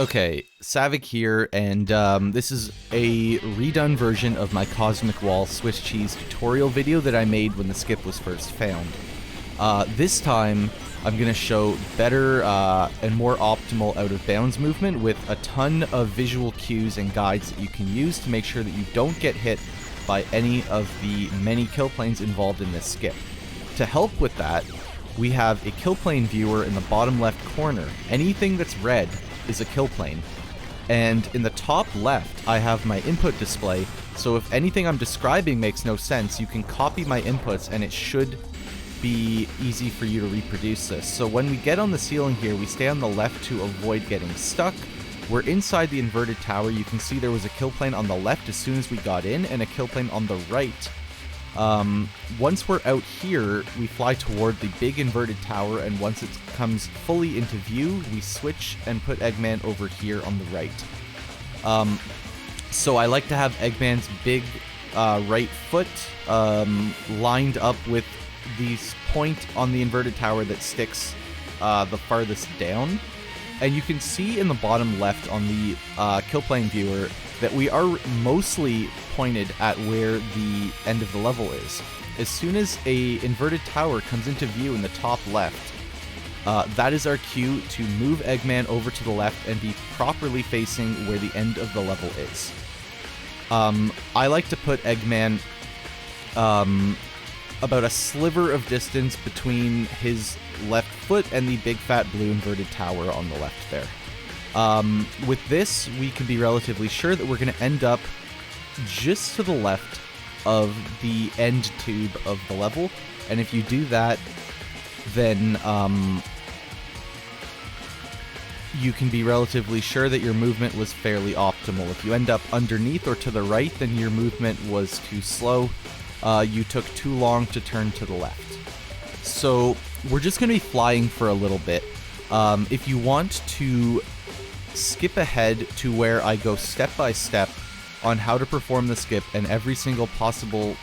Okay, Savac here, and this is a redone version of my Cosmic Wall Swiss cheese tutorial video that I made when the skip was first found. This time, I'm going to show better and more optimal out-of-bounds movement with a ton of visual cues and guides that you can use to make sure that you don't get hit by any of the many kill planes involved in this skip. To help with that, we have a kill plane viewer in the bottom left corner. Anything that's red is a kill plane. And in the top left, I have my input display, so if anything I'm describing makes no sense, you can copy my inputs and it should be easy for you to reproduce this. So when we get on the ceiling here, we stay on the left to avoid getting stuck. We're inside the inverted tower. You can see there was a kill plane on the left as soon as we got in, and a kill plane on the right. Once we're out here, we fly toward the big inverted tower, and once it comes fully into view, we switch and put Eggman over here on the right. So I like to have Eggman's big right foot lined up with the point on the inverted tower that sticks the farthest down. And you can see in the bottom left on the kill plane viewer that we are mostly pointed at where the end of the level is. As soon as a inverted tower comes into view in the top left, that is our cue to move Eggman over to the left and be properly facing where the end of the level is. I like to put Eggman about a sliver of distance between his left foot and the big fat blue inverted tower on the left there. With this, we can be relatively sure that we're going to end up just to the left of the end tube of the level, and if you do that, then you can be relatively sure that your movement was fairly optimal. If you end up underneath or to the right, then your movement was too slow. You took too long to turn to the left. So we're just going to be flying for a little bit. If you want to skip ahead to where I go step by step on how to perform the skip and every single possible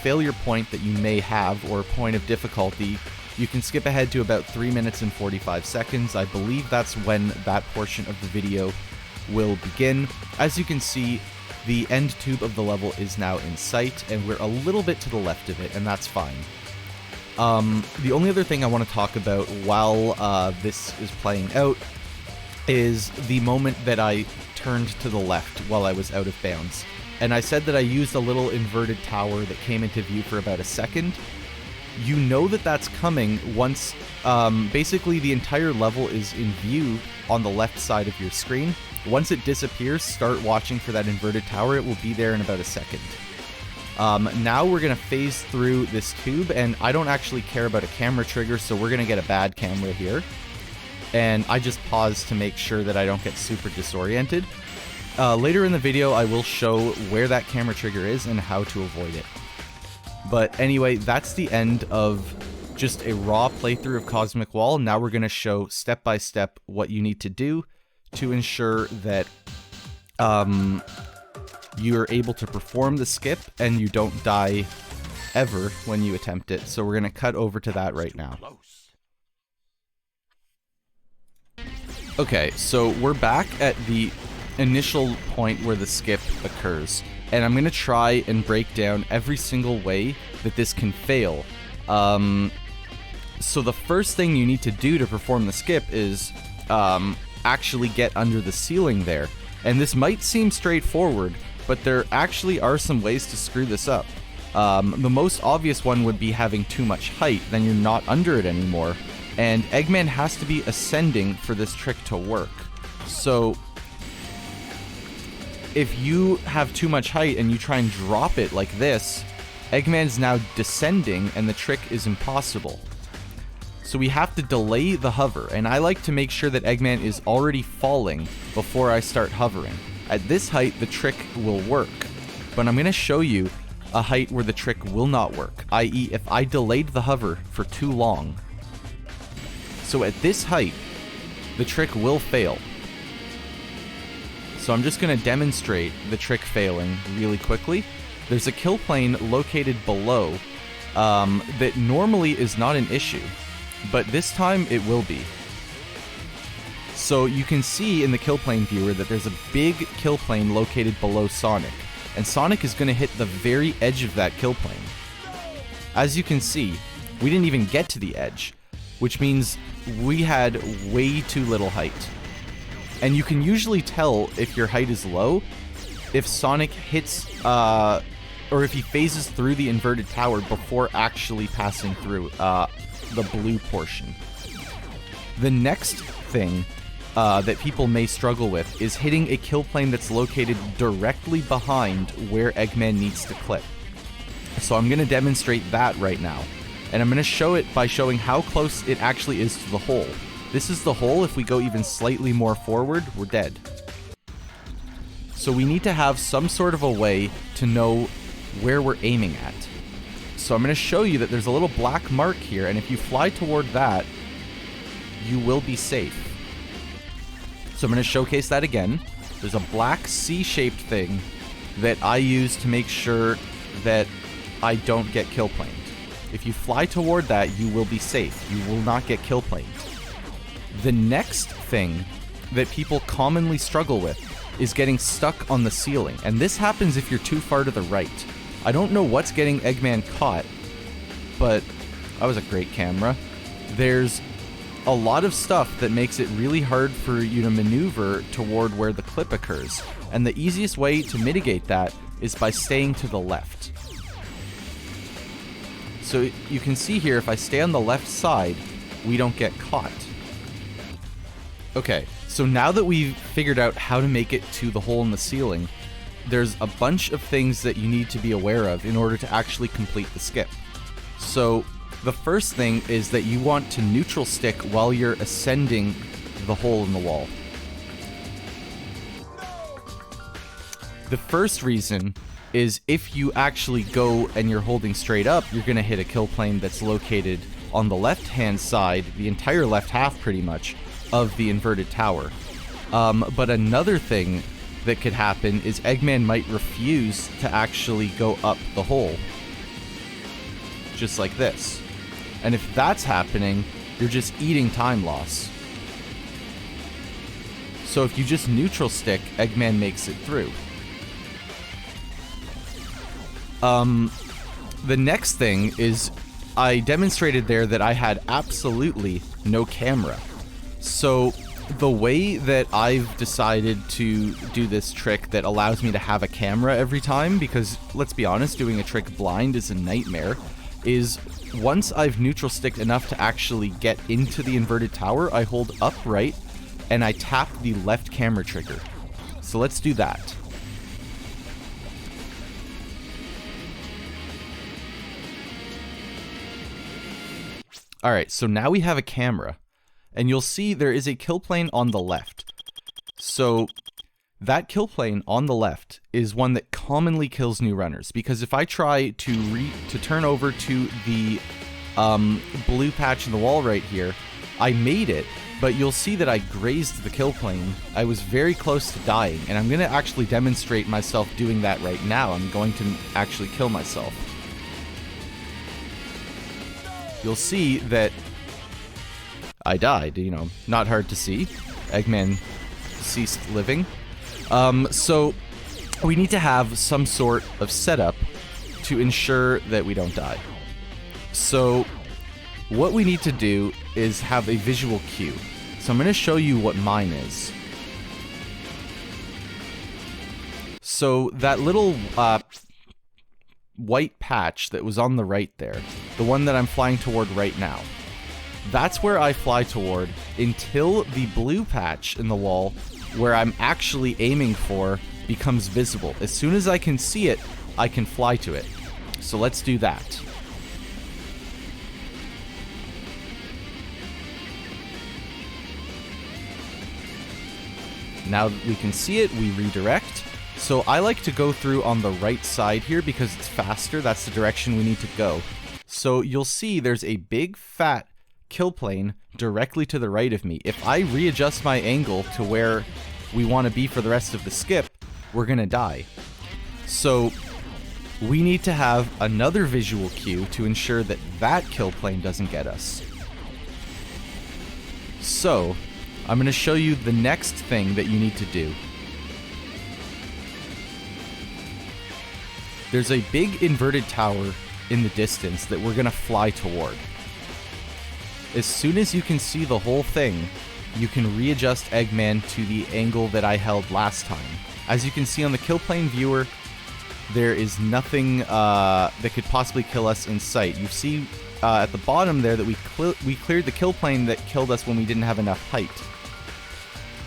failure point that you may have or point of difficulty, you can skip ahead to about 3 minutes and 45 seconds. I believe that's when that portion of the video will begin. As you can see, the end tube of the level is now in sight, and we're a little bit to the left of it, and that's fine. The only other thing I want to talk about while this is playing out is the moment that I turned to the left while I was out of bounds. And I said that I used a little inverted tower that came into view for about a second. You know that that's coming once basically the entire level is in view on the left side of your screen. Once it disappears, start watching for that inverted tower. It will be there in about a second. Now we're going to phase through this tube, and I don't actually care about a camera trigger, so we're going to get a bad camera here. And I just pause to make sure that I don't get super disoriented. Later in the video, I will show where that camera trigger is and how to avoid it. But anyway, that's the end of just a raw playthrough of Cosmic Wall. Now we're going to show step by step what you need to do to ensure that you're able to perform the skip and you don't die ever when you attempt it. So we're going to cut over to that right now. Okay, so we're back at the initial point where the skip occurs, and I'm going to try and break down every single way that this can fail. So the first thing you need to do to perform the skip is actually get under the ceiling there. And this might seem straightforward, but there actually are some ways to screw this up. The most obvious one would be having too much height, then you're not under it anymore. And Eggman has to be ascending for this trick to work. So if you have too much height and you try and drop it like this, Eggman's now descending and the trick is impossible. So we have to delay the hover, and I like to make sure that Eggman is already falling before I start hovering. At this height, the trick will work, but I'm going to show you a height where the trick will not work, i.e. if I delayed the hover for too long. So at this height, the trick will fail. So I'm just going to demonstrate the trick failing really quickly. There's a kill plane located below that normally is not an issue, but this time it will be. So you can see in the kill plane viewer that there's a big kill plane located below Sonic, and Sonic is going to hit the very edge of that kill plane. As you can see, we didn't even get to the edge, which means we had way too little height. And you can usually tell if your height is low if Sonic hits, or if he phases through the inverted tower before actually passing through the blue portion. The next thing that people may struggle with is hitting a kill plane that's located directly behind where Eggman needs to clip. So I'm going to demonstrate that right now. And I'm going to show it by showing how close it actually is to the hole. This is the hole. If we go even slightly more forward, we're dead. So we need to have some sort of a way to know where we're aiming at. So I'm going to show you that there's a little black mark here, and if you fly toward that, you will be safe. So I'm going to showcase that again. There's a black C-shaped thing that I use to make sure that I don't get kill planed. If you fly toward that, you will be safe. You will not get kill planed. The next thing that people commonly struggle with is getting stuck on the ceiling, and this happens if you're too far to the right. I don't know what's getting Eggman caught, but that was a great camera. There's a lot of stuff that makes it really hard for you to maneuver toward where the clip occurs, and the easiest way to mitigate that is by staying to the left. So you can see here, if I stay on the left side, we don't get caught. Okay, so now that we've figured out how to make it to the hole in the ceiling, there's a bunch of things that you need to be aware of in order to actually complete the skip. So the first thing is that you want to neutral stick while you're ascending the hole in the wall. The first reason is if you actually go and you're holding straight up, you're going to hit a kill plane that's located on the left-hand side, the entire left half pretty much, of the inverted tower. But another thing that could happen is Eggman might refuse to actually go up the hole. Just like this. And if that's happening, you're just eating time loss. So if you just neutral stick, Eggman makes it through. The next thing is, I demonstrated there that I had absolutely no camera. So the way that I've decided to do this trick that allows me to have a camera every time, because let's be honest, doing a trick blind is a nightmare, is once I've neutral sticked enough to actually get into the inverted tower, I hold upright and I tap the left camera trigger. So let's do that. Alright, so now we have a camera, and you'll see there is a kill plane on the left. So that kill plane on the left is one that commonly kills new runners, because if I try to turn over to the blue patch in the wall right here, I made it, but you'll see that I grazed the kill plane. I was very close to dying, and I'm going to actually demonstrate myself doing that right now. I'm going to actually kill myself. You'll see that I died, you know, not hard to see. Eggman ceased living. So we need to have some sort of setup to ensure that we don't die. So what we need to do is have a visual cue. So I'm going to show you what mine is. So that little white patch that was on the right there, the one that I'm flying toward right now, that's where I fly toward until the blue patch in the wall where I'm actually aiming for becomes visible. As soon as I can see it, I can fly to it. So let's do that. Now that we can see it, we redirect. So I like to go through on the right side here because it's faster. That's the direction we need to go. So you'll see there's a big fat kill plane directly to the right of me. If I readjust my angle to where we want to be for the rest of the skip, we're going to die. So we need to have another visual cue to ensure that that kill plane doesn't get us. So I'm going to show you the next thing that you need to do. There's a big inverted tower in the distance that we're going to fly toward. As soon as you can see the whole thing, you can readjust Eggman to the angle that I held last time. As you can see on the kill plane viewer, there is nothing that could possibly kill us in sight. You see at the bottom there that we cleared the kill plane that killed us when we didn't have enough height.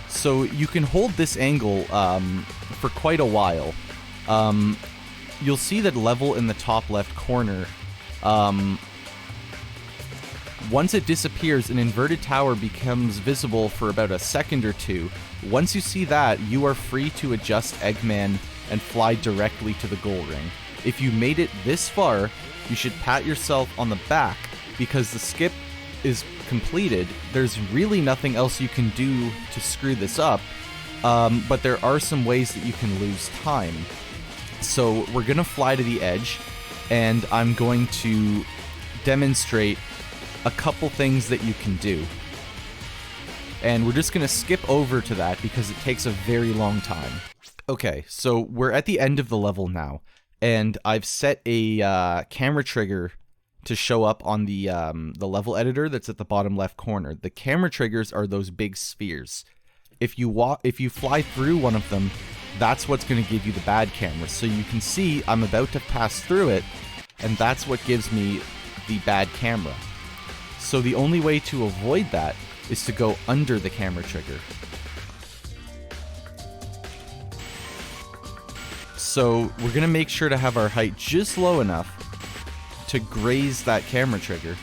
So you can hold this angle for quite a while. You'll see that level in the top left corner. Once it disappears, an inverted tower becomes visible for about a second or two. Once you see that, you are free to adjust Eggman and fly directly to the goal ring. If you made it this far, you should pat yourself on the back because the skip is completed. There's really nothing else you can do to screw this up, but there are some ways that you can lose time. So we're going to fly to the edge, and I'm going to demonstrate a couple things that you can do. And we're just going to skip over to that because it takes a very long time. Okay, so we're at the end of the level now, and I've set a camera trigger to show up on the level editor that's at the bottom left corner. The camera triggers are those big spheres. If you fly through one of them, that's what's going to give you the bad camera. So you can see I'm about to pass through it, and that's what gives me the bad camera. So the only way to avoid that is to go under the camera trigger. So we're going to make sure to have our height just low enough to graze that camera trigger.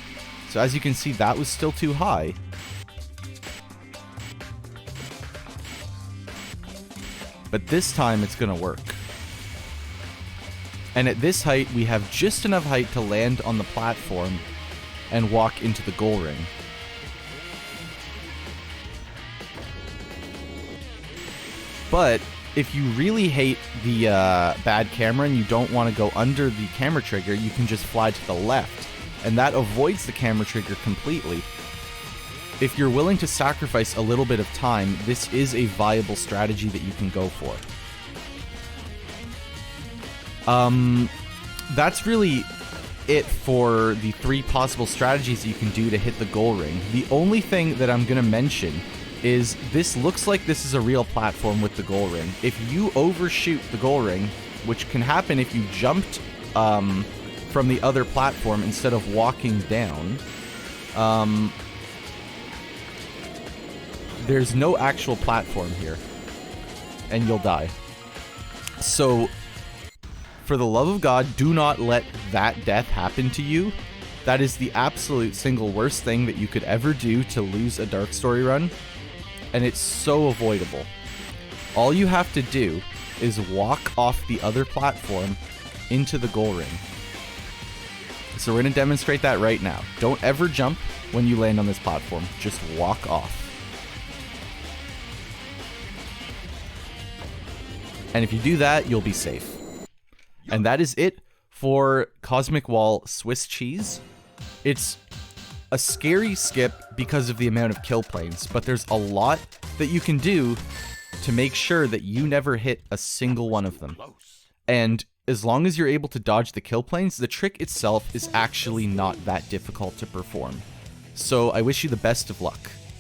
So as you can see, that was still too high. But this time it's going to work. And at this height, we have just enough height to land on the platform and walk into the goal ring. But if you really hate the bad camera and you don't want to go under the camera trigger, you can just fly to the left, and that avoids the camera trigger completely. If you're willing to sacrifice a little bit of time, this is a viable strategy that you can go for. That's really it for the 3 possible strategies you can do to hit the goal ring. The only thing that I'm going to mention is this looks like this is a real platform with the goal ring. If you overshoot the goal ring, which can happen if you jumped from the other platform instead of walking down, there's no actual platform here, and you'll die. So, for the love of God, do not let that death happen to you. That is the absolute single worst thing that you could ever do to lose a Dark Story run, and it's so avoidable. All you have to do is walk off the other platform into the goal ring. So we're going to demonstrate that right now. Don't ever jump when you land on this platform. Just walk off. And if you do that, you'll be safe. And that is it for Cosmic Wall Swiss Cheese. It's a scary skip because of the amount of kill planes, but there's a lot that you can do to make sure that you never hit a single one of them. And as long as you're able to dodge the kill planes, the trick itself is actually not that difficult to perform. So I wish you the best of luck.